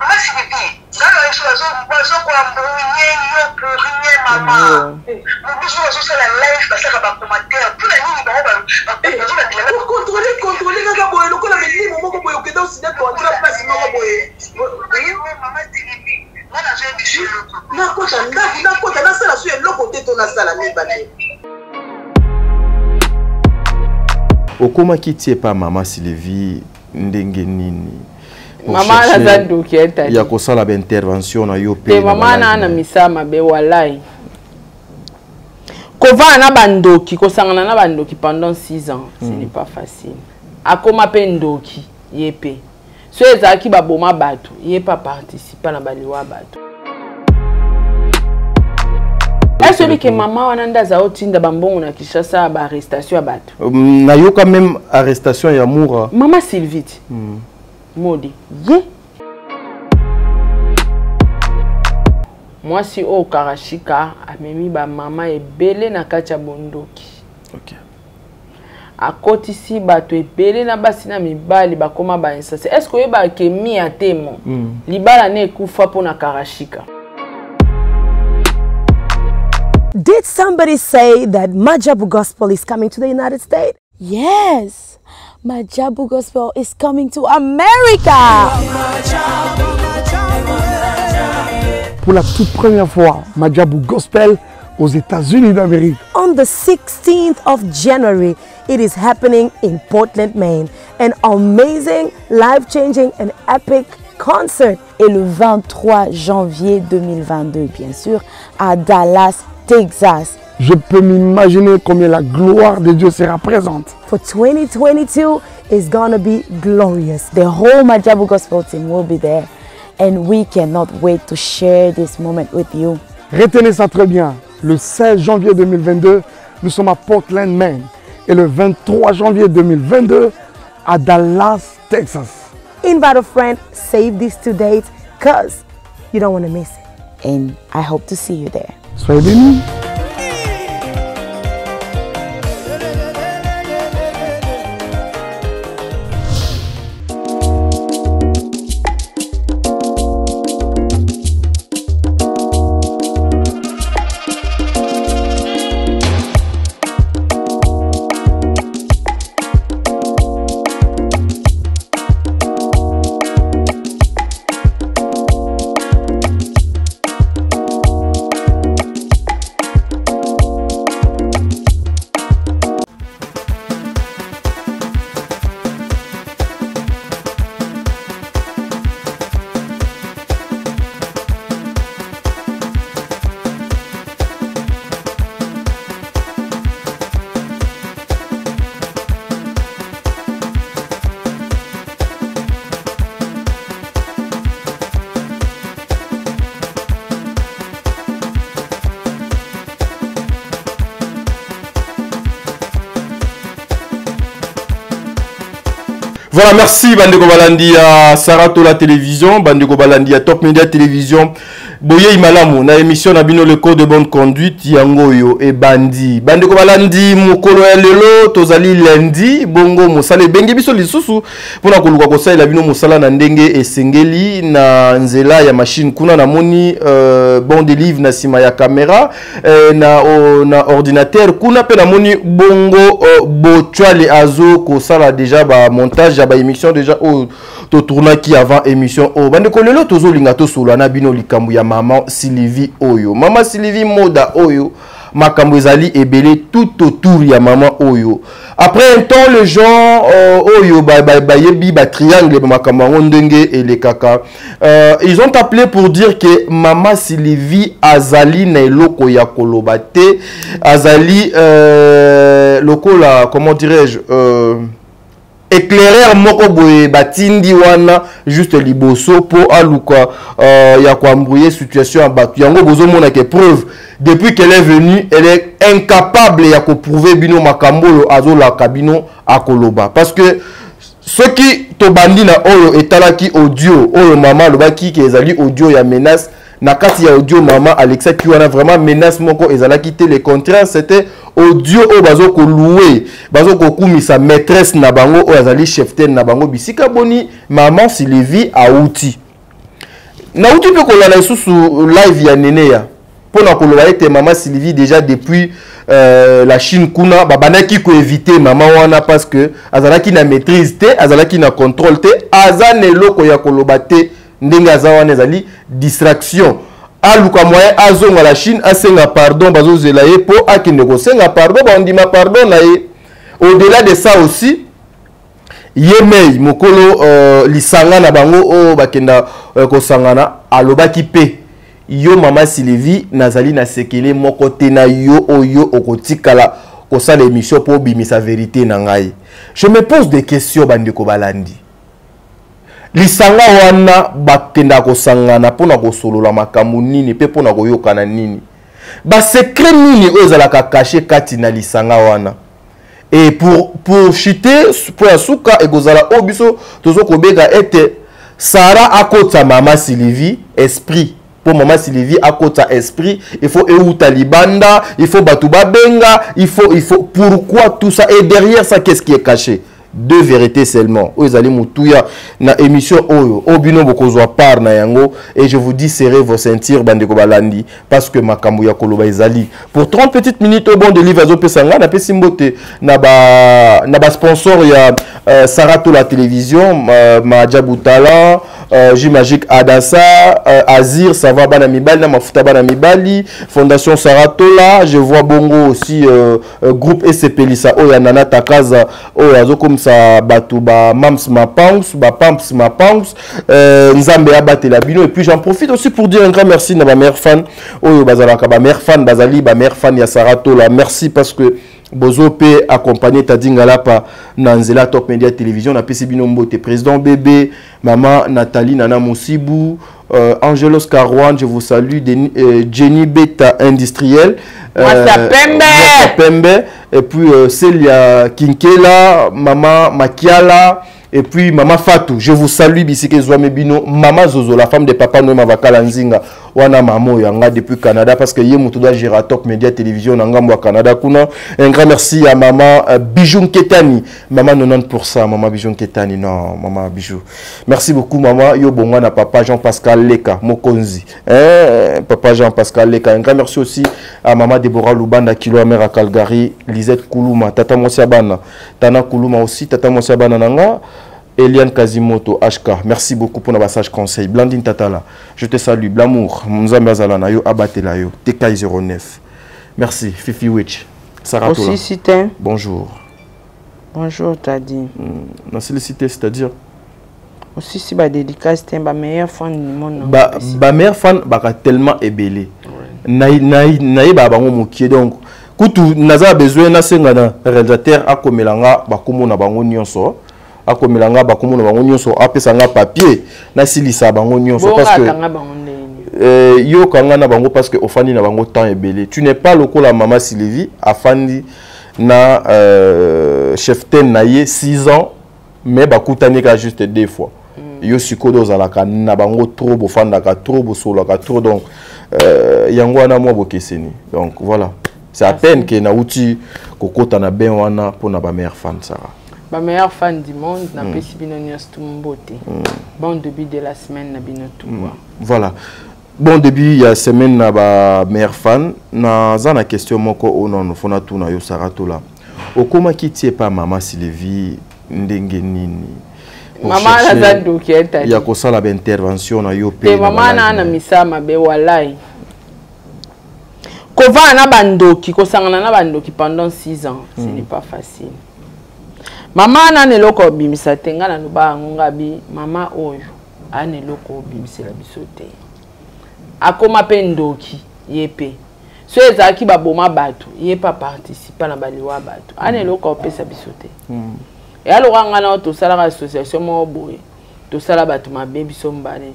Maman Sylvie, bazo kwa mbonye yo kurinye mama. Mubiso bazo sala live basaka ba commentaire. Pour la nini ba contrôler kaka boye lokola meli moko boye okenda aussi na contrôler place moko boye. Maman Sylvie, nana zo biso loko. Na kota na sala suye loko teto na sala ni bale. Okoma kitie pa Maman Sylvie ndenge nini? Maman na zanduki eta. Ya kosala ba intervention na yo pe. Maman na misama be walai. Kova na bandoki, kosangana na bandoki pendant 6 ans, ce n'est pas facile. Akoma pe ndoki yepe. So ezaki ba boma bato, yepa participer na baliwa bato. Est-ce que maman wananda za otinda bambongo na Kinshasa ba arrestation ya bato? Na yo quand même arrestation ya Moura. Maman Sylvie. Modi. Ye. Moi si au Karashika amemi ba maman ebele na kacha bondoki. OK. A côté si bato ebele na basi na mibali bakoma ba insase. Est-ce que ba kemi atemo? Libala ne kufa po na Karashika. Did somebody say that Majabu Gospel is coming to the United States? Yes. Majabu Gospel is coming to America. Pour la toute première fois, Majabu Gospel aux États-Unis d'Amérique. On the 16th of January, it is happening in Portland, Maine. An amazing, life-changing and epic concert. Et le 23 janvier 2022, bien sûr, à Dallas, Texas. Je peux m'imaginer combien la gloire de Dieu sera présente. For 2022 is gonna be glorious. The whole Majabu Gospel team will be there. And we cannot wait to share this moment with you. Retenez ça très bien. Le 16 janvier 2022, nous sommes à Portland, Maine. Et le 23 janvier 2022, à Dallas, Texas. Invite a friend, save these 2 dates, because you don't want to miss it. And I hope to see you there. Soyez bénis. Voilà, merci Bandeko Balandi à Sarato la télévision, Bandeko Balandi à Top Media Télévision. Boye Imalamu, na émission na bino le code de bonne conduite, Yangoyo et Bandi. Bandeko Balandi, Mokolo Lelo, Tozali Lundi, Bongo Mosale, Bengi Biso Lisusu, Pona Koluka Kosai, la bino Mosala na Ndenge et Sengeli, na Nzela ya machine, Kuna na Moni, bon de livre na Sima ya caméra, na ordinateur, Kuna pe na Moni, Bongo, Bochwale Azo, Kosala déjà, ba montage, ba émission déjà, to tourna qui avant émission, Bandeko Lelo, Tozo Lingato Solo, na bino Likambu ya Maman Sylvie Oyo. Maman Sylvie Moda Oyo. Makambo ezali ebele tout autour ya Maman Oyo. Après un temps, les gens Oyo yebi ba triangle makambo ndenge et les kaka. Ils ont appelé pour dire que Maman Sylvie azali na eloko ya koloba te. Azali lokola, comment dirais-je, éclaireur moko boye batindi wana juste liboso po aluka ya ko embrouiller situation à batu yango bozo mona ke preuve depuis qu'elle est venue elle est incapable ya ko prouver bino makambolo azola kabino akoloba parce que ce qui to bandi na oyo etalaki audio oyo mama lobaki ke ezali audio ya menace na kati ya audio mama Alexa qui wana vraiment menace moko ezalaki te, le contraire c'était audio o bazo ko louer bazo ko kumisa maîtresse na bango o azali cheftaine na bango bisika boni Maman Sylvie a outi na uti pe kolala sous live ya Neneya pour na koloba ete maman Sylvie déjà depuis la Chine kuna babanaki ko éviter maman wana parce que azalaki na maîtrise te azalaki na contrôle te azane loko ya koloba te ndenge azawana ezali distraction aluka moyen azonga la Chine asenga pardon bazozela ye po akende ko senga pardon ba ndima pardon na ye. Au-delà de ça aussi yemei mokolo lisanga na bango o bakenda ko sangana alobaki pe yo maman Sylvie nazali na sekele moko te na yo oyo okotikala ko sala émission pour bimisa vérité na ngai. Je me pose des questions bandeko balandi. Lisanga wana bakenda ko sangana pona ko solola makambo nini pe pona ko yokana nini. Ba secret nini ozalaka caché kati na lisanga wana. Et pour chuter pour asuka egozala obiso tozo kobeka ete Sarah akota maman Sylvie esprit. Pour maman Sylvie akota esprit, il faut euta libanda, il faut batuba benga, il faut pourquoi tout ça et derrière ça qu'est-ce qui est caché? Deux vérités seulement. Oyezali mutuya na émission oyo obino bokozwa par na yango et je vous dis serrez vos ceintures bandeko balandi parce que makambo ya koloba ezali pour 30 petites minutes au bon de livre azo pesanga na pesi mbote na ba sponsor ya Sarato la télévision Madjabou Talent J-Magique Adassa Azir ça va bana mibali na mafuta bana mibali Fondation Saratola je vois bongo aussi groupe SCP Lisa oya Nana Takaza oya azo comme ça batou ba mams ma pamps nzambe abatela bino et puis j'en profite aussi pour dire un grand merci na ba mère fan oyo bazalaka ba mère fan bazali ba mère fan ya Saratola merci parce que Bozo P accompagné Tadingala par Nanzela Top Media Télévision na PC Binombote président bébé maman Nathalie Nana Moussibou Angelos Carouane je vous salue Jenny Beta industriel Pembe et puis Célia Kinkela maman Makiala et puis maman Fatou je vous salue bisike Zouame Bino maman Zozo la femme de papa Noema Vakala Nzinga wana mamo yanga depuis Canada parce que yé doit gérer Top Media Télévision ngambo Canada kuna un grand merci à maman Bijou Ketani maman 90% maman Bijou Ketani non maman Bijou merci beaucoup maman yo bongo na papa Jean-Pascal Leka Mokonzi papa Jean-Pascal Leka un grand merci aussi à maman Deborah Lubanda kilo mère à Calgary Lisette Koulouma tata Monsiabana Tana Koulouma aussi tata Monsiabana nanga Eliane Kazimoto HK merci beaucoup pour nos messages conseils Blandine Tatala je te salue Blamour Mzambe Azalana yo abatela yo TK09 merci Fifi Witch Sarah Tola aussi cité bonjour t'as dit na sollicité c'est-à-dire aussi si ba dédicace c'est ba meilleur fan du monde ba meilleur fan ba tellement ébélé naï ba bango mokie donc kutu naza besoin na senga na réalisateur akomelanga ba komona bango nyonso akomelanga bakomona bango nyonso apesanga papier na silisa bango nyonso parce que yo kanga na bango parce que ofandi na bango temps ebele tu n'es pas lokola maman Sylvie afandi na chef ten na ye 6 ans mais bakutani ka juste 2 fois yo sikodo zalaka na bango trop bofandaka trop bosolaka trop donc yango wana mo bokeseni donc voilà c'est à peine que na uti kokota na ben wana pour na ba meilleure fan Sarah. Ma meilleure fan du monde n'a pas si bien tout mon beauté. Bon début de la semaine n'a bien tout. Voilà. Bon début il y a semaine na ba meilleure fan na zana question moko onon fona tout na yo Saratola. Okoma kitie pas maman Sylvie ndenge nini. Maman na zando kieta. Il y a ko sala ba intervention na yo pe. Maman na misa mabe walai. Ko va na bandoki ko sangana na bandoki pendant 6 ans, ce n'est pas facile. Maman na neloko bimisa tenga na luba ngonga bi mama oyo ane loko bimisa la bisote akoma pendoki yepe so ezaki baboma bato yepa participer na baliwa bato ane loko pesa bisote et alors ngana to sala association mo boye to sala bato mabe biso mbale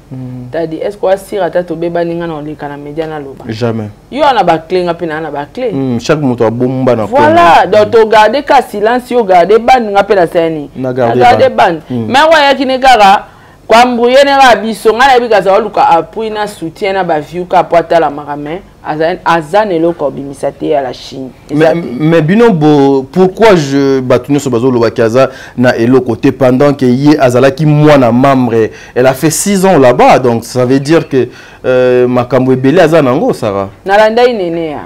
tadi est-ce que asira tato beba ninga na olika na media na loba jamais yo na ba clé ngapi na ba clé chaque moto abomba na voilà donc to garder ka silence yo garder ban ngapi na sani garder ban mais wa yakine kara kwa mbuye ne ba biso ngana bika za oluka appui na soutien na ba view ka poata la marame Azan et l'autre bimisate à la Chine. Mais Binobo, pourquoi je bâtonne ce bateau le Kaza na et le côté pendant que y Azala qui moi na membre, elle a fait 6 ans là-bas, donc ça veut dire que Makambo est belé Azanango, Sarah. Nalanda inénéa.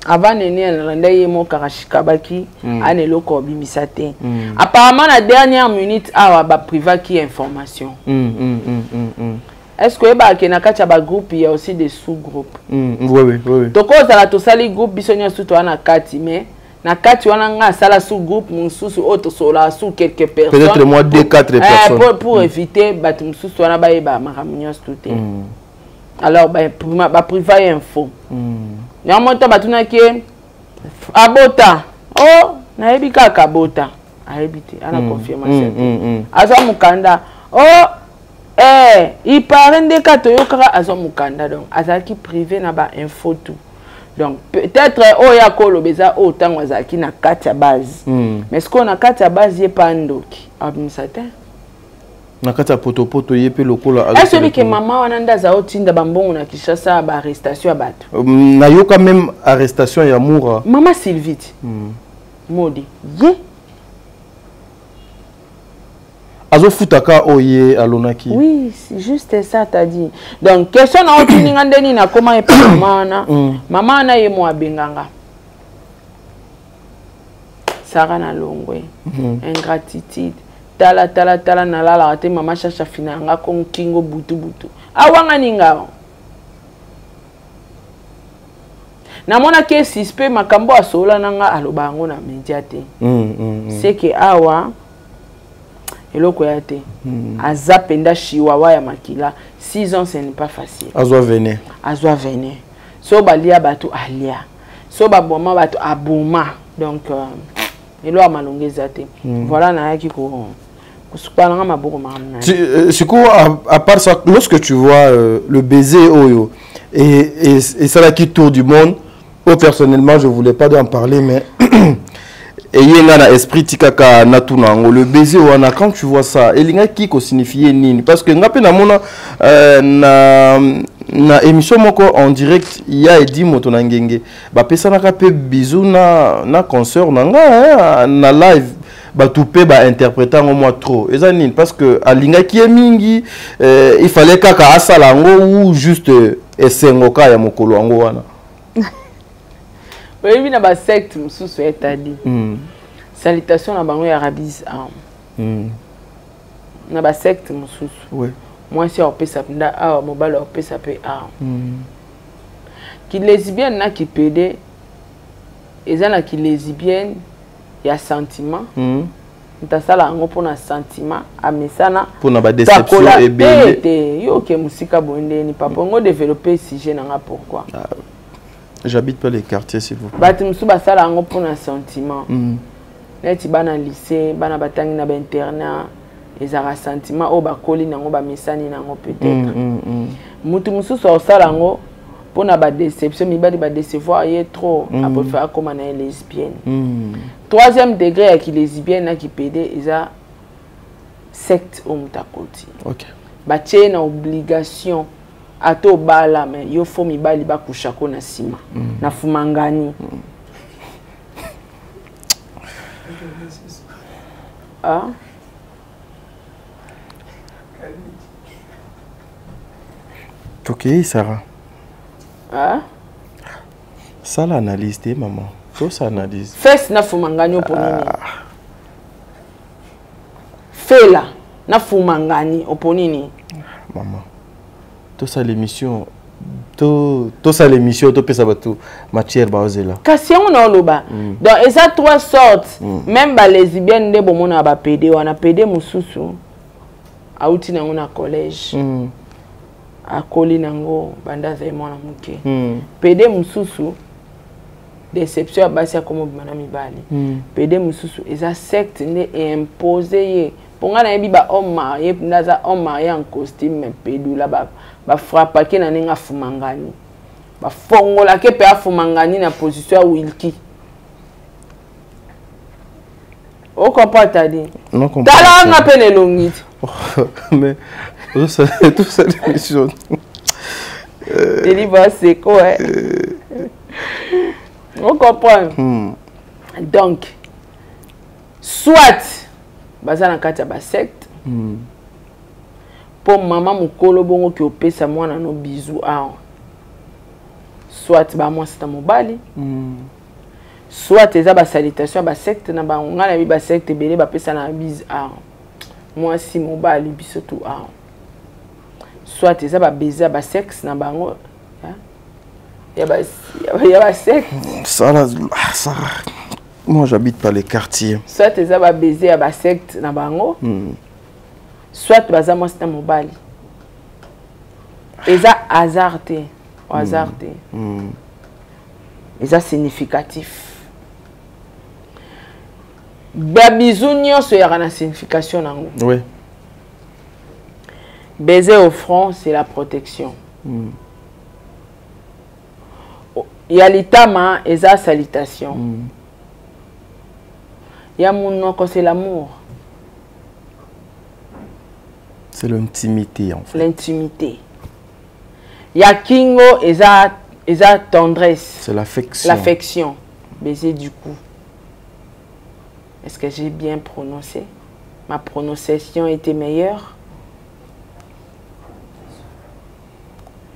Avant néné, nalanda yemo karashikabaki, ane l'autre bimisate. Apparemment la dernière minute, ah bah priva qui information. Est-ce que le groupe il y a aussi des sous-groupes? Oui. Donc on a tous les groupes bisogna surtout na kati mais na kati on a sala sous-groupe mususu autre sola sous quelques personnes. Peut-être moi 2-4 personnes. Pour éviter bat mususu on ba ba makamnyo tout. Alors ba privé info. Ya monta batuna ke abota. Oh na ebika kabota. A ebité ana confirmation. Aza mukanda. Oh il parle de cas toyokara azo mukanda donc azaki privé na ba info tout donc peut-être oya kolo beza autant azaki na kati ya base mais ce qu'on a kati ya base yé pas ndoki administrateur na kati ya poto yé pe lokola est-ce que maman wananda za otinda bambongo na Kinshasa ba arrestation ya bato na yoka même arrestation ya Moura maman Sylvie modi ye Azo futaka oye alonaki. Oui, c'est juste ça t'as dit. Donc question na otuni ngandeni na comment est maman na ye mo abenganga. Sarah na longwe. Ingratitude. Tala na la te maman cherche finanga kon kingo butu. Awanga ninga. Na mona ke suspect makambo asola nanga alobango na médiaté. C'est que awa eloko ya te azapenda chiwawa ya makila 6 ans ce n'est pas facile azwa venir so balia bato alia so baboma bato aboma donc elo a malongeza te voilà na yaki ko kusupana maboko mamna à part ça lorsque tu vois le baiser oyo et ça là qui tourne du monde personnellement je voulais pas en parler mais et il y a un esprit tikaka natunango le baiser wana quand tu vois ça elinga kiko signifie nini parce que ngape na mona na émission moko en direct il y a Edi moto na ngenge ba pesa na kape bisou na concert nanga na live ba toupé ba interpréter ngo moi trop eza nini parce que alinga ki mingi il fallait kaka asala ngo ou juste esengoka ya mokolo ngo wana. Oui, na ba secte mususu etadi. Salutation na bango ya Rabis na ba secte mususu. Oui. Moi si opesa penda mobile opesa pe Ki lesbienne na ki pede ezana ki lesbienne ya sentiment. Ntasala ngo pona sentiment amesana pona ba déception ebele. Yo ke musika bonde ni papa ngo développer sujet nanga pourquoi. J'habite pas les quartiers s'il vous plaît. Batimsu basala ngo pona sentiment. Neti bana lycée, bana batangi na ba internat, ezara sentiment o bakoli nango ba mesani nango peut-être. Mutu mususu osala ngo pona ba déception, mibali ba décevoir ye trop, après faire comme na lesbienne. 3e degré ya ki lesbienne na ki pédé eza secte o mutakoti. OK. Ba tie na obligation ato bala mais yo fo mibali ba kushako na sima na fumangani. Ok, Sarah. Ça l'analyse, maman. Tout ça analyse. Fais na fumangani oponini. Fais là na fumangani oponini. Maman. Tout ça l'émission. Tout ça l'émission tout pesa batu matière baozela. Kasi on a loba. Donc et ça 3 sortes. Même ba lesbiennes de bomona ba PD wana PD mususu. Auti na una collège. A koli nango banda za mwana muke. PD mususu déception basi comme bana mibali. PD mususu eza secte ne imposé. Ponga na yebi ba homme marié ndaza homme marié en costume mais pédou là-bas. Ba frappa ke na ninga fumangani ba fongola ke pe afumangani na position wilki o comprend ta dit non comprend tala nga pene longit mais tout ça l'émission Deliver c'est quoi Vous comprenez? Donc, soit, baza na kati ya ba secte, pour maman mukolo bongo ki opesa mwana no bisou awa. Soit ba moi c'est mobali. Soit eza ba salutation ba secte na ba ngana bi ba secte belé ba pesa na bis awa. Moi si mobali biso tout awa. Soit eza ba baiser ba sexe na bango. Il y a ba secte. Ça moi j'habite pas les quartiers. Soit eza ba baiser ba secte na bango. Soit baza moi c'est mobali. Eza hasardé. Hasardé. Eza significatif. Ba bisou nyonso ya na signification nango. Oui. Baiser au front, c'est la protection. Yalitama, eza salutation. Yamunoko, c'est l'amour. C'est l'intimité en fait. L'intimité. Yakingo, eza tendresse. C'est l'affection. L'affection. Baiser du cou. Est-ce que j'ai bien prononcé? Ma prononciation était meilleure?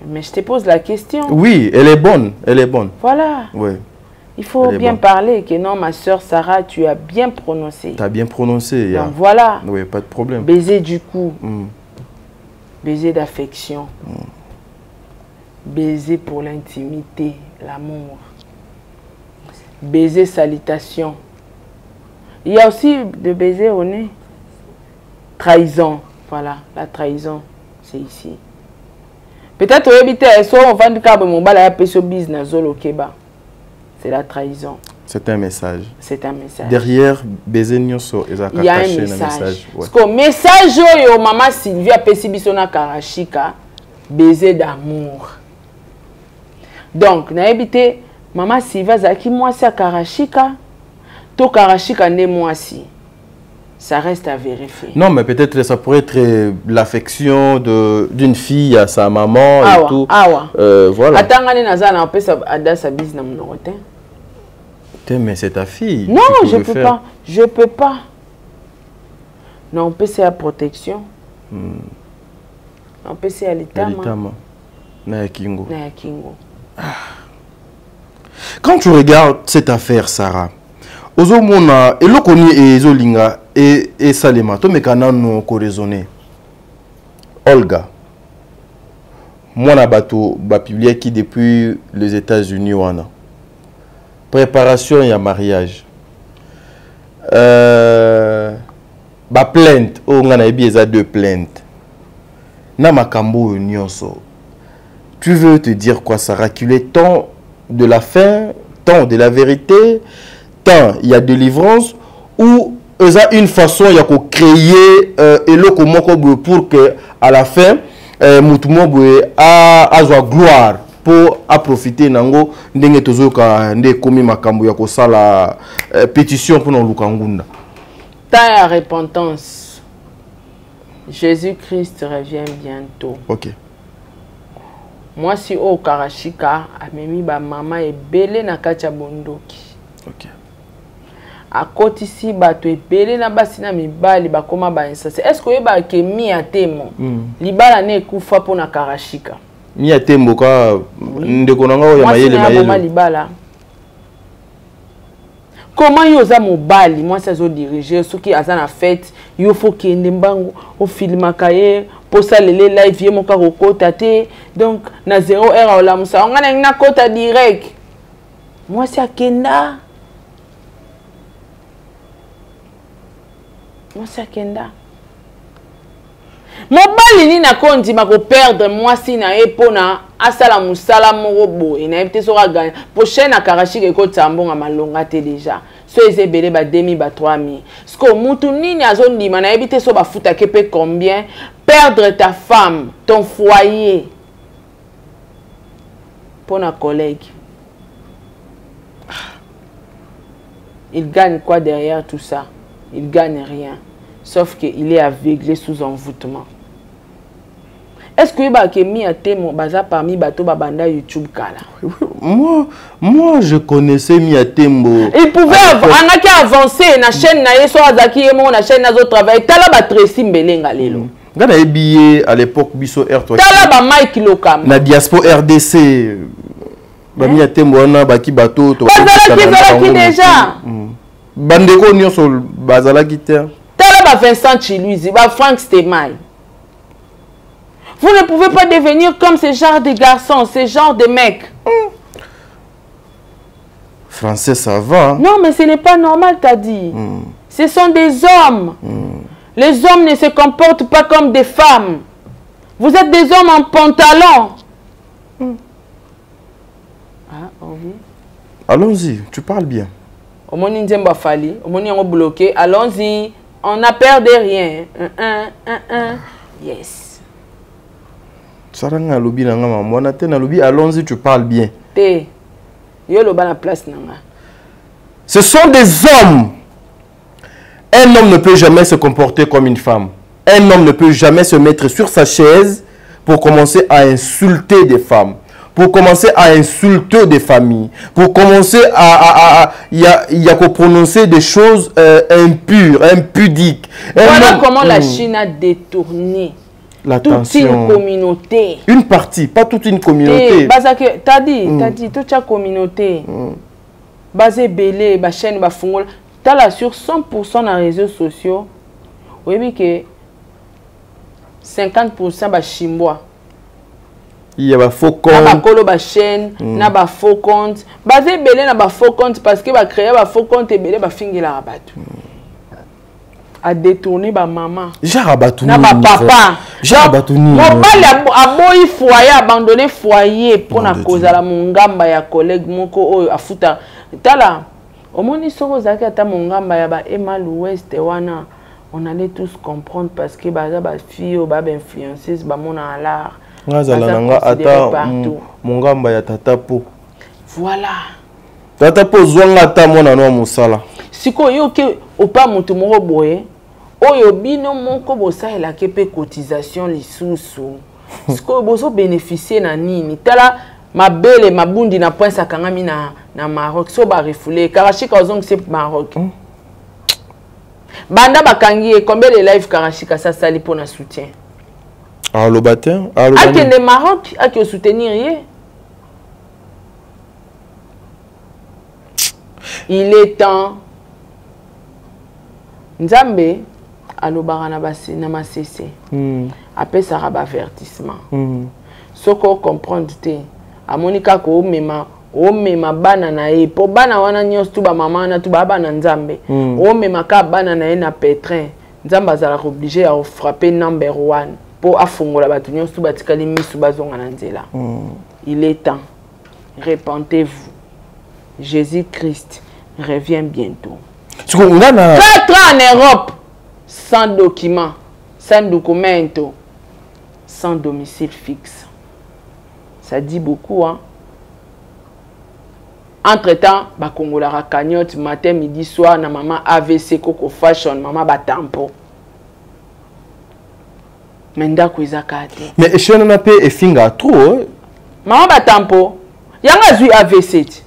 Mais je te pose la question. Oui, elle est bonne. Elle est bonne. Voilà. Oui. Il faut bien parler. Que non, ma soeur Sarah, tu as bien prononcé. Tu as bien prononcé. Donc voilà. Oui, pas de problème. Baiser du cou. Baiser d'affection. Baiser pour l'intimité, l'amour. Baiser salutation. Il y a aussi de baiser au nez. Trahison. Voilà, la trahison, c'est ici. Peut-être on vend du câble mon bal à business keba. C'est la trahison. C'est un message. C'est un message. Derrière baiser nyoso, il y a un message. Ouais. Parce que message yo maman Sylvia Pesibisona Karashika, baiser d'amour. Donc na habité maman Sylvia zaki moi c'est Karashika, to Karashika ne moi si. Ça reste à vérifier. Non, mais peut-être ça pourrait être l'affection d'une fille à sa maman et tout. Voilà. Attends, on peut sa bise dans mon rotin. Mais c'est ta fille. Non, je peux pas. Je peux pas. Non, on peut c'est la protection. On peut c'est à l'itama. Na kingo. Na kingo. Quand tu regardes cette affaire, Sarah, Ozomona, elokoni et Zolinga et Salema, to mekana no ko raisonner. Olga, moi na bato ba publié qui depuis les États-Unis wana. Préparation ya mariage. Ba plainte, o ngana ebi eza deux plaintes. Na makambo nyonso. Tu veux te dire quoi, Sarah, qu'il est temps de la fin, temps de la vérité? Tant il y a délivrance ou il y a une façon il y a créer pour que à la fin a gloire pour profiter nango ndenge tozoka nde komi makambo ya ko sala pétition pour nous lukangunda. Tant à repentance. Jésus-Christ revient bientôt. OK. Moi si au Karashika amemi ba maman et belé na kacha bondoki. OK. À côté ici, bato ebele na basina mibali bakoma ba insase. Est-ce que ba ke mi atemo? Libala ne kufa pona Karashika. Mi atemo ka ndeko nanga ya mayele mayele. Libala. Comment yo za mobali, moi ça zo diriger ceux qui azana fête, yo faut que ndembango au filma kaye pour ça les live ye moka kokota te. Donc na 0 heure la musa on na kota direct. Moi c'est akenda. Moi c'est Kenda. Mobali ni na kondi ma ko perdre moi si na epona asala musala morobo et na epte so gagner prochaine à Karashika ko tambonga malonga te déjà. So ezebele ba 2000 ba 3000. Sko mutu nini azondi ma na epte so ba futa kepe combien perdre ta femme, ton foyer pour un collègue. Il gagne quoi derrière tout ça? Il gagne rien. Sauf qu'il est aveuglé sous envoûtement. Est-ce que bah que mi a témo baza parmi bateau babanda YouTube kala? Moi je connaissais Miatembo. Il pouvait avancer na chaîne na yeso azaki emo na chaîne na zo travail tala ba Tracy Mbelenga lelo. Ngana ebiye à l'époque biso R3. Tala ba Mike Lokam. Na diaspora RDC ba Miatembo wana baki bateau to. Bazalaki déjà. Bandeko nyonso bazalaki te. Tala ba Vincent Chiluizi, ba Frank Stemai. Vous ne pouvez pas devenir comme ce genre de garçons, ce genre de mecs. Français, ça va. Non, mais ce n'est pas normal, t'as dit. Ce sont des hommes. Les hommes ne se comportent pas comme des femmes. Vous êtes des hommes en pantalon. Ah, oui. Allons-y, tu parles bien. Allons-y, on n'a peur de rien. Yes. Allons-y, tu parles bien. Ce sont des hommes. Un homme ne peut jamais se comporter comme une femme. Un homme ne peut jamais se mettre sur sa chaise pour commencer à insulter des femmes, pour commencer à insulter des familles, pour commencer à prononcer des choses impures, impudiques. Voilà comment la Chine a détourné toute une communauté. Une partie, pas toute une communauté. T'as dit, toute la communauté. Basé belé, ba chaîne, ba fungol. T'as là sur 100% dans les réseaux sociaux. Oui, mais que 50% ba chimbois. Il y a ba faux compte. Na ba kolo ba chaîne, na ba faux compte. Basé belé na ba faux compte parce que ba créer ba faux compte et belé ba fingela rabatu. A détourné ba maman. Jarabatouni. Na ba papa. Jarabatouni. Mobali aboyi foyer, abandonné foyer pour na cause la mungamba ya collègue moko oyo afuta. Tala, au moins ils sont zaki ata mungamba ya ba Emma l'Ouest wana. On allait tous comprendre parce que baza ba fille ou ba influenceuse ba mona à l'art. Ngazala nanga ata mungamba ya tatapo. Voilà. Tatapo zwanga ata mona no musala. Siko yo ke opa mutu moko boye. Oyo bino moko bosaela kepe cotisation lisusu. Siko bozo bénéficier na nini? Tala mabele mabundi na point sakangami na Maroc. So ba refoulé Karachika ozong c'est Maroc. Banda bakangi combien de live Karachika ça sali pour na soutien. Ah le batin, ah le Maroc, Maroc, a que soutenir yé. Il est temps. Nzambe alobara na basi na masese. Après ça raba avertissement. Soko comprendre te. A Monica ko mema bana na e po bana wana nyos tu ba mama na tu ba bana Nzambe. O mema ka bana na e na pétrin. Nzamba za obligé à frapper number 1 pour afungola batu nyos tu batikali misu bazonga na nzela. Il est temps. Repentez-vous. Jésus-Christ revient bientôt. 4 ans en Europe, sans document, sans documento, sans domicile fixe. Ça dit beaucoup, hein? Entre-temps, ba Kongola cagnotte matin, midi, soir, na maman AVC, Coco Fashion, maman batampo. Menda kuizakate. Mais je n'en ai pas et finga trop. Maman batampo. Yanga zui AVC.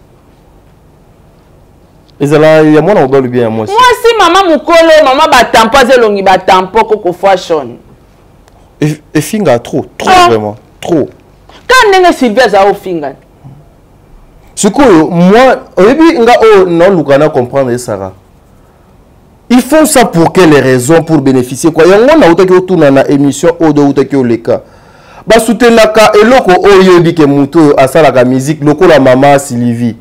Il y a moi on doit bien moi. Moi si maman mukolo, maman batampo zelongi batampo Coco Fashion. Et finga trop vraiment, trop. Quand nenge Sylvia za o finga. Ce que moi au début non lukana comprendre ça. Ils font ça pour quelles raisons? Pour bénéficier quoi? Yango na utaki otuna na émission odo utaki oleka. Ba soutenaka eloko oyebi ke muto asala ka musique lokola mama Sylvie.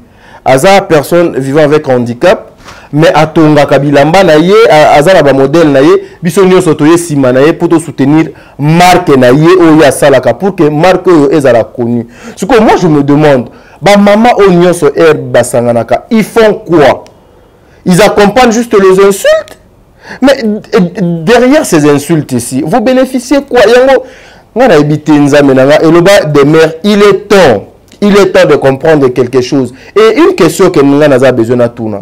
Aza personne vivant avec handicap mais atonga kabilamba na ye azala ba modèle na ye biso nyonso toye sima na ye pour te soutenir marque na ye oyo asalaka pour que marque oyo ezala connue. Ce que moi je me demande ba maman o nyonso basanganaka ils font quoi? Ils accompagnent juste les insultes. Mais derrière ces insultes ici, vous bénéficiez quoi? Il est temps de comprendre quelque chose. Et une question que nous avons besoin de tout.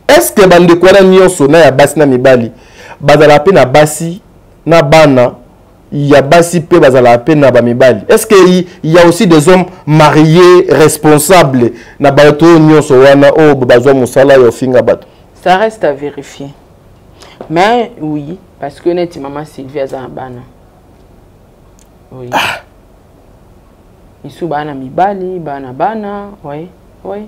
Est-ce que bande quoi na nyonso na ya basi na mibali bazala pe na basi na bana il y a basi pe bazala pe na ba mibali. Est-ce qu'il y a aussi des hommes mariés responsables na bato nyonso wana o bazwa musala yo finga bato? Ça reste à vérifier. Mais oui, parce que net maman Sylvie Azabana. Oui. Isu bana mibali, bana, oui, oui.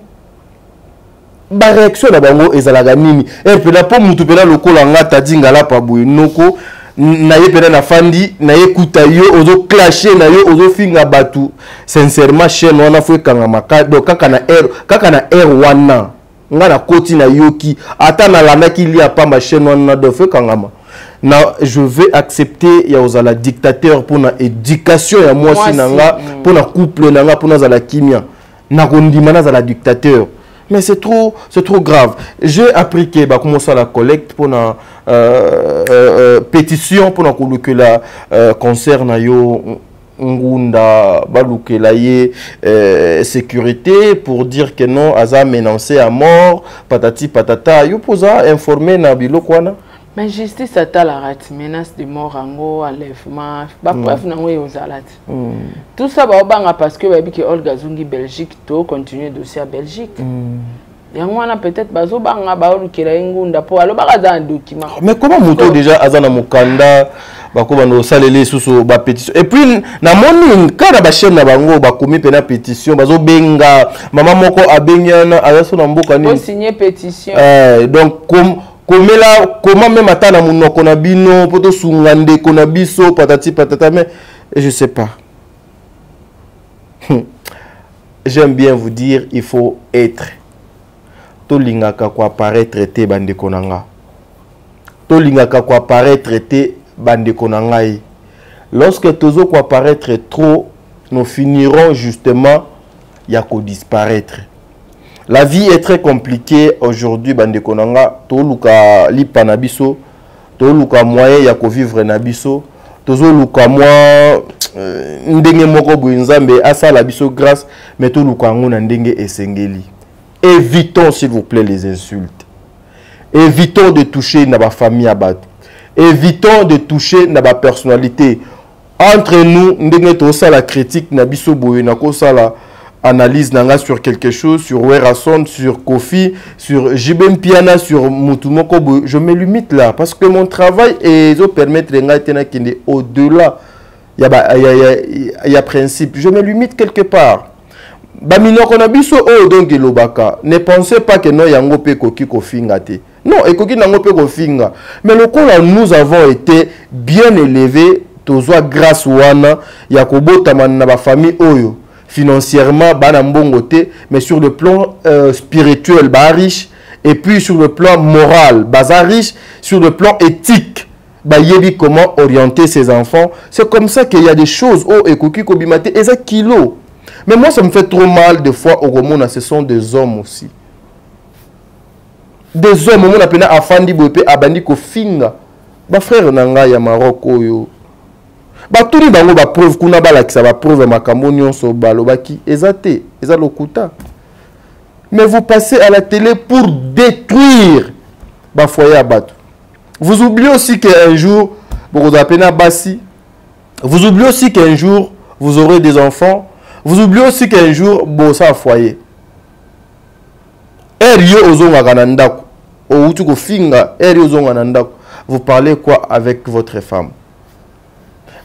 Ba réaction na bango ezalaga nini? Et puis la po mutu pela lokola ngata dingala pa boye noko na ye pela na fandi na ye kuta yo ozo clasher na yo ozo finga batu. Sincèrement chaîne wana fwe kanga maka do kaka na air wana ngana koti na yoki ata na landa ki li apa ma chaîne wana do fwe kanga ma. Na je vais accepter ya ozala dictateur pour na éducation ya moi sinanga pour na couple nanga pour na zala kimia na kondimana za la dictateur. Mais c'est trop grave. J'ai appris que bah comment ça la collecte pour na pétition pour na que la concerne yo ngunda baluke la ye sécurité pour dire que non aza menacé à mort patati patata yo posa informer na bilo kwana. Mais justice a la rate menace de mort ango enlèvement ba preuve nango yo zalat. Tout ça ba banga parce que ba bi que Olga Zungi Belgique to continuer dossier à Belgique. Yango wana peut-être bazo banga ba olukela ngunda po alo baka za document. Mais comment moto déjà azana mukanda bako bano salele susu ba pétition et puis na moni kana ba chaîne na bango ba komi pena pétition bazo benga mama moko abenyana azaso na mboka ni. Pour signer pétition. Donc comment même attendre mon konabino poto sungande konabiso patati patata mais je sais pas. J'aime bien vous dire il faut être to lingaka kwa paraître traité bande konanga. To lingaka kwa paraître traité bande konanga. Lorsque tozo kwa paraître trop nous finirons justement ya ko disparaître. La vie est très compliquée aujourd'hui, bande konanga. To luka lipa na biso, to luka moyen ya ko vivre na biso, tozo luka moi ndenge moko buinzambe asa la biso grâce, mais to luka ngona ndenge esengeli. Évitons s'il vous plaît les insultes. Évitons de toucher na ba famille abat. Évitons de toucher na ba personnalité. Entre nous, ndenge to ça la critique na biso boye na ko sala analyse nanga sur quelque chose, sur Werason, sur Kofi, sur Jibem Piana, sur Mutumoko, je me limite là parce que mon travail est de permettre au-delà. Il y a principe. Je me limite quelque part. Bamino konabiso o donc lobaka. Ne pensez pas que non yango pe koki kofinga te. Non, et koki nango pe kofinga. Mais le coup là nous avons été bien élevés, tozwa grâce wana ya kobota man na ba famille oyo. Financièrement, mais sur le plan spirituel, riche, et puis sur le plan moral, riche, sur le plan éthique, comment orienter ses enfants. C'est comme ça qu'il y a des choses, et ça kilo. Mais moi, ça me fait trop mal des fois au Romona, ce sont des hommes aussi. Des hommes, on appelle Afandi Bope, Abandi Kofinga. Ma frère Nanga, ya Maroc, yo. Baturi bango ba preuve kuna bala ki ça va preuve makambo nyonso balobaki ezate eza lokuta. Mais vous passez à la télé pour détruire ba foyer abato. Vous oubliez aussi qu'un jour vous appelez Bassi. Vous oubliez aussi qu'un jour vous aurez des enfants. Vous oubliez aussi qu'un jour bossa foyer. Erio ozonga kanandako. O utuko finga erio ozonga nandako. Vous parlez quoi avec votre femme?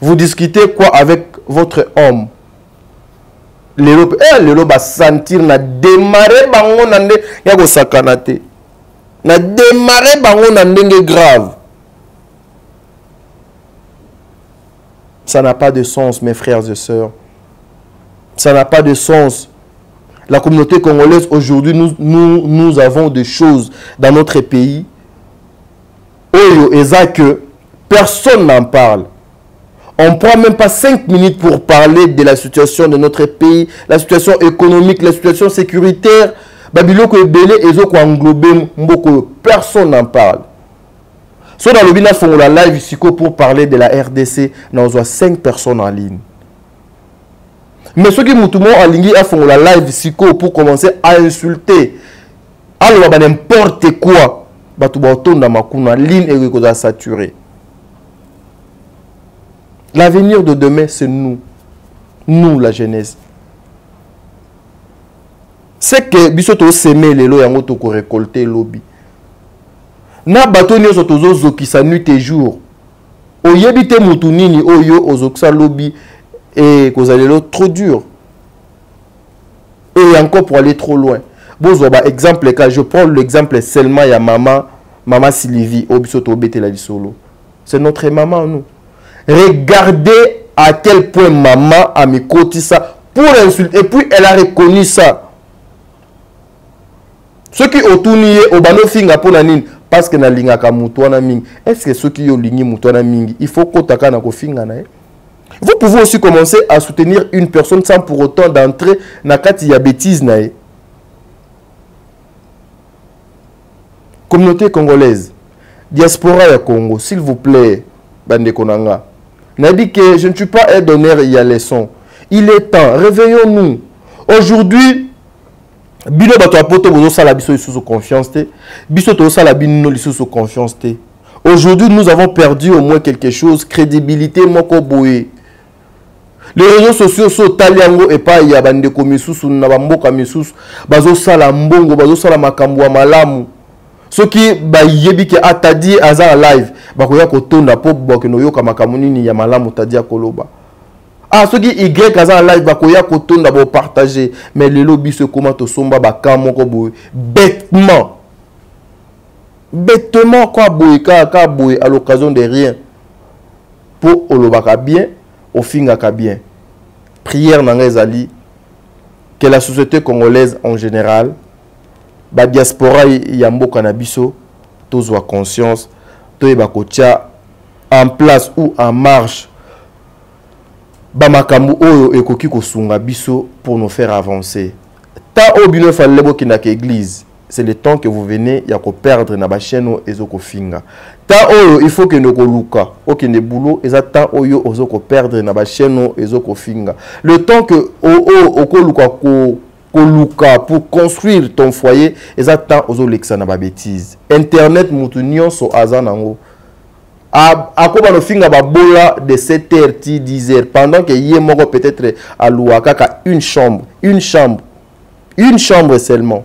Vous discutez quoi avec votre homme? Lelo ba sentir na démarrer bango nande ya ko sakanate. Na démarrer bango nande grave. Ça n'a pas de sens mes frères et sœurs. Ça n'a pas de sens. La communauté congolaise aujourd'hui nous avons des choses dans notre pays. Oyo eza que personne n'en parle. On ne prend même pas 5 minutes pour parler de la situation de notre pays, la situation économique, la situation sécuritaire. Babiloko ebele ezoko englobé mboko, personne n'en parle. Soit dans le bina font la live ici pour parler de la RDC, nous avons 5 personnes en ligne. Mais ceux qui m'ont en ligne font la live ici pour commencer à insulter, alors n'importe quoi, batu ba otonda makuna ligne et ko saturé. L'avenir de demain, c'est nous. Nous, la jeunesse. C'est que biso semer les lots yango to récolter lobby. Na bato nyonso tozo zokisa nuit et jour. Oyebite mutu nini oyo ozokisa lobby et kozalelo trop dur. Et encore pour aller trop loin. Bozo ba exemple quand je prends l'exemple seulement ya maman Sylvie obiso to betela lisolo. C'est notre maman nous. Regardez à quel point maman a mis côté ça pour insulter et puis elle a reconnu ça. Ceux qui ont tourné au bano finga pour la nine parce que na linga ka mutwana mingi. Est-ce que ceux qui ont ligné mutwana mingi, il faut kotaka na ko finga na. Vous pouvez aussi commencer à soutenir une personne sans pour autant d'entrer na kati ya bêtise na. Communauté congolaise, diaspora ya Congo, s'il vous plaît, bande konanga. N'a dit que je ne suis pas un donneur, il y a leçon. Il est temps, réveillons-nous. Aujourd'hui, bino bato apoto bozo sala biso sous confiance te. Biso to sala bino sous confiance te. Aujourd'hui, nous avons perdu au moins quelque chose, crédibilité moko boye. Les réseaux sociaux sont taliango et pas ya bande ko misusu na bamboka misusu bazo sala mbongo bazo sala makambo malamu. Ce qui ba yebi ke atadi aza live bakoya kotonda po bokeno yoka makambo nini ya malamu tadi akoloba. Ah, ceux qui Y aza live bakoya kotonda bo partager mais le lobby se comment to somba ba kamoko boy bêtement. Bêtement quoi boy ka boy à l'occasion de rien. Pour olobaka bien, au fingaka bien. Prière nanga ezali que la société congolaise en général ba diaspora ya mboka na biso tozwa conscience toyeba kotia en place ou en marche ba makambu oyo ekoki kosunga biso pour nous faire avancer. Ta obino fallait bokina ke église, c'est le temps que vous venez ya ko perdre na ba chaîne ezoko finga. Ta oyo il faut que nous koluka okende boulot eza ta oyo ozoko perdre na ba chaîne ezoko finga. Le temps que okoluka koluka pour construire ton foyer eza ta ozolexa na ba bêtise. Internet mutu nyonso aza nango. Akoba no finga ba bola de 7h 10h pendant que yé moko peut-être à Louakaka une chambre seulement.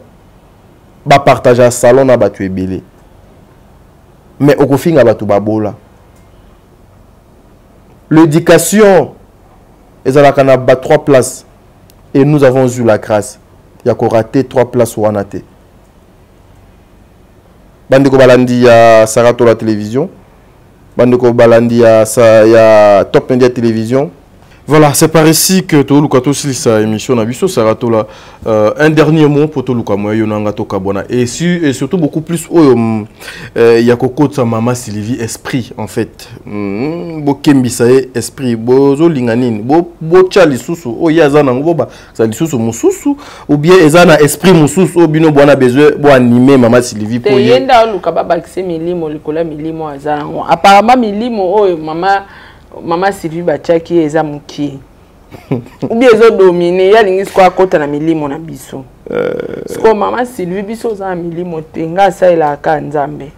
Ba partager un salon na ba tu ebele. Mais au finga ba tu ba bola. L'éducation ezalaka na ba 3 places et nous avons eu la grâce. Il y a qu'on raté 3 places ou anaté. Bandeko balandi ya Sarato la télévision. Bandeko balandi ya Top Media Télévision. Voilà, c'est par ici que Toluka Tosili sa émission Nabiso Sarato là. Un dernier mot pour Toluka Moyo Nanga Tokabona. Et surtout beaucoup plus il y a Koko sa maman Sylvie esprit en fait. Bo Kembisae esprit bozo linganine bo chali susu o yazana ngoba ça lisusu mususu ou bien ezana esprit mususu obino bwana besoin bo animer maman Sylvie pour yenda luka baba kise milimo likola milimo azana apparemment milimo o Maman Sylvie Bachaki eza muki. Ou bien ezo dominer ya lingi kwa kota na milimo na biso. Sko maman Sylvie biso za milimo tenga sa ila ka nzambe.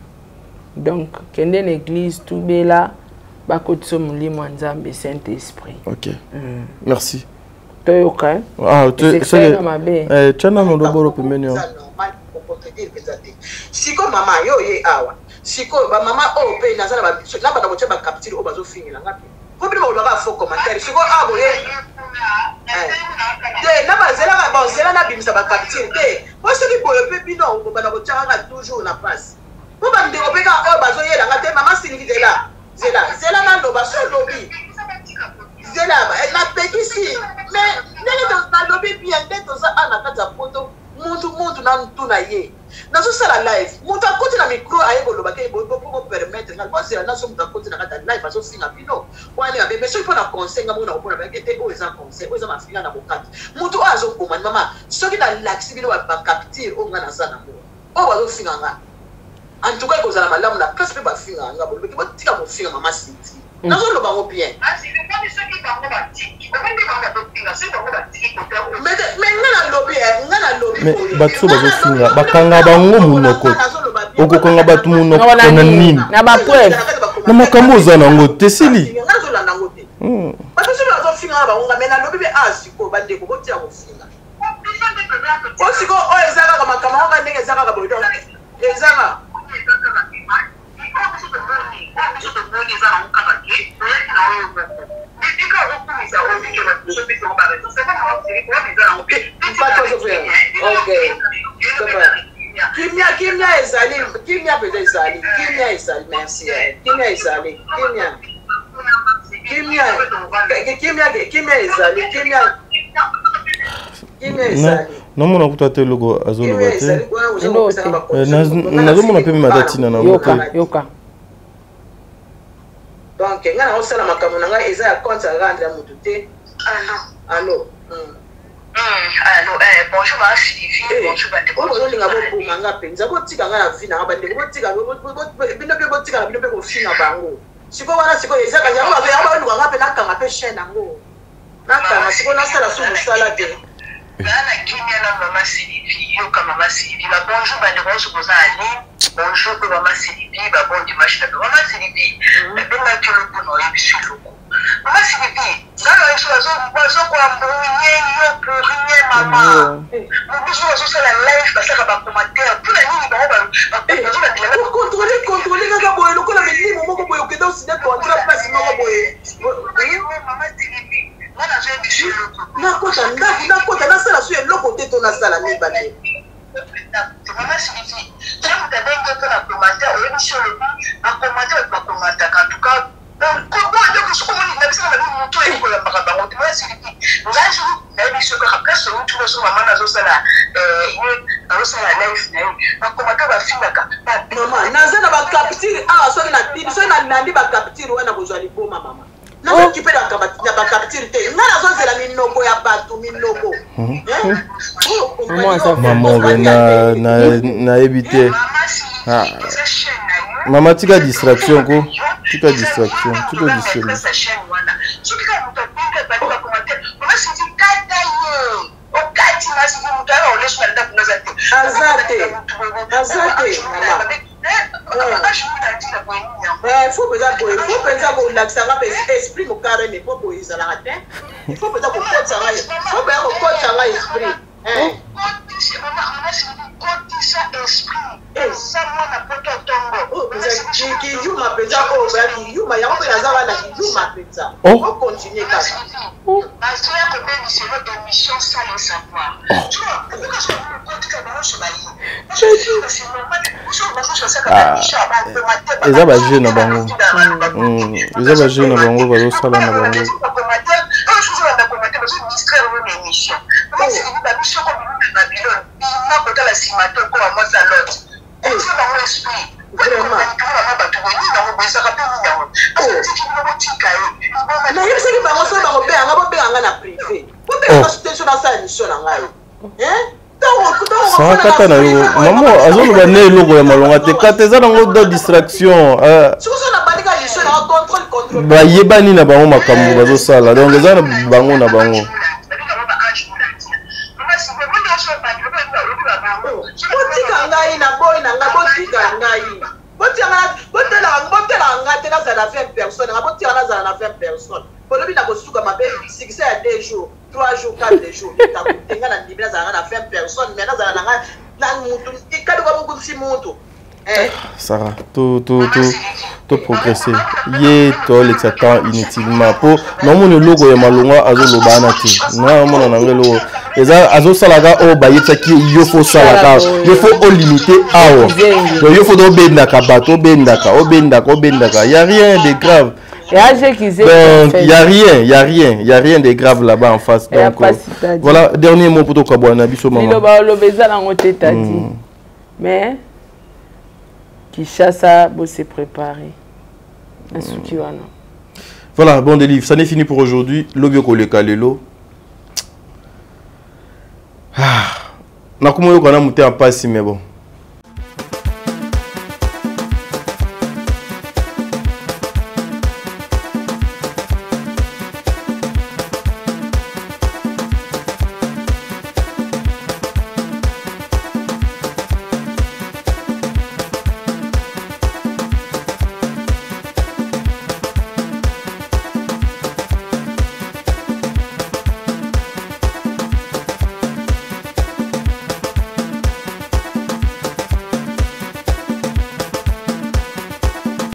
Donc kende l'église tout bela ba kotso milimo nzambe Saint-Esprit. OK. Merci. Toyoka. Ah, c'est chana no doboro pemenyo. Siko mama yo ye awa. Siko ba mama o pe nazala ba na ba na ba capture o bazo fingira ngapi. Ko bi ba ba fo commentaire. Siko abo ye. De na ba zela ba zela na bimisa ba capture te. Ko se ki boyo pe bino o ba na ko changa toujours na passe. Ko ba ndeko pe ka o bazo ye la ngate mama singi zela na ndo ba so lobi. Zela na pekisi mais nele na lobi bien dentro za ana kata poto. Muntu na ntuna ye. Na so sala live. Muntu akoti na micro ayebo lobake bo permettre na kwa sala na so muntu akoti na kata live aso singa bino. Wani abe so ipona conseil nga mona opona ba kete o eza conseil, o eza mafika na bokati. Muntu azo koma mama, soki na laxi bino ba capture o nga na sana mo. O bazo finga nga. En tout cas ko zala malamu na place pe ba finga nga bo lobake bo tika mo finga mama Siti. Na zo loba ngo bien. Asi le pas de soki ba ngo ba tiki. Ba mende ba nga finga, so ba ngo ba tiki ko ta. Mais nga na lobi mais batso bazofinga bakanga bango munoko okokanga batu munoko na nini na ba preuve na makambo za nango tesili bandeko botia kofinga osiko oyo ezaka kama kama ndenge ezaka ka bodo ezaka Kimia ezali, kimia peut-être ezali, kimia ezali, merci. Kimia ezali, kimia ezali, kimia ezali. Non mon akuta te logo azolo bate. Nazo mona pe matatina na yoka. Donc ngana osala makambo nanga eza ya compte rendre ya mutu te. Allô. Bonjour ma Sylvie, bonjour bande. Bonjour linga bo manga penza bo tika nga vi na bande bo tika bino pe ko fina bango. Siko wana siko eza ka nyama ba ba nga pe na kanga pe chaîne nango. Na kanga siko na sala su musala te. Bana kimia na mama Sylvie, yo ka mama Sylvie, ba bonjour bande bonjour koza ali. Bonjour ko mama Sylvie, ba bon dimanche na mama Sylvie. Ba benga kilo kuno yebisu loko. Mama Sylvie, ngalo eso bazo kwa mbonye yo pour rien maman. Mubiso bazo sala live basaka ba commentaire. Pour la nini ba bazo la dilema contrôler kaka boye lokola mini moko boye okeda osine contrat place moko boye. Mama Sylvie, ngana je bisu loko. Na kota na sala su eloko te to na sala ni bale. Mama Sylvie, tu as d'abord que la commentaire au émission le un commentaire pas commentaire en tout cas comment donc ce qu'on dit même ça la vie monto et ko la bakaba on Mama Sylvie ngaji na émission que après ce on trouve sur maman nazo sala nazo sala live na commentaire ba finaka maman naza na ba capture so na tini so na nandi ba capture wana ko jwali boma mama na qui peut la capture te na nazo zela minoko ya batu minoko maman na éviter maman tika distraction ko tika distraction faut penser pour l'accent esprit mon carré mais pas pour ils la rater il faut penser pour ça faut bien pour ça esprit ça mwana poto tongo qui yuma penza ko ba ki yuma ya ko na zawa na yuma penza on continue ka parce que ko ben c'est notre émission ça le savoir tu vois pourquoi je me compte que dans ce bail c'est normal eza ba jeune na bango eza ba jeune na bango bazo sala na bango kata na yo maman azoloba ne eloko ya malonga te kata eza nango do distraction bayebani na bango makambo bazosala donc eza na bango na bango botika ngai na boy na nga botika ngai botela nga te nazala na 20 personnes nga botika nazala na 20 personnes polobi na kosuka mabe succès ya 2 jours 3 jours 4 jours takutenga na ndimi nazala na 20 personnes mais nazala na nga na mutu ikadi kwa mungu si mutu Sarah, to progresser. Ye to l'exatant inutilement. Po non mon logo ya malonga azo lobana ti. Non mon nangelo. Eza azo salaga o bayeta ki yo fo salaga. Yo fo o limiter awo. Donc yo fo do bendaka bato bendaka. Y a rien de grave. Donc il y a rien de grave là-bas en face. Donc voilà, dernier mot pour toi Kabwana biso maman. Mais Kishasa va se préparer. Voilà, bon délivre. Ça n'est fini pour aujourd'hui. Lobio koleka lelo. Nakumoyo kana muté en passe mais bon.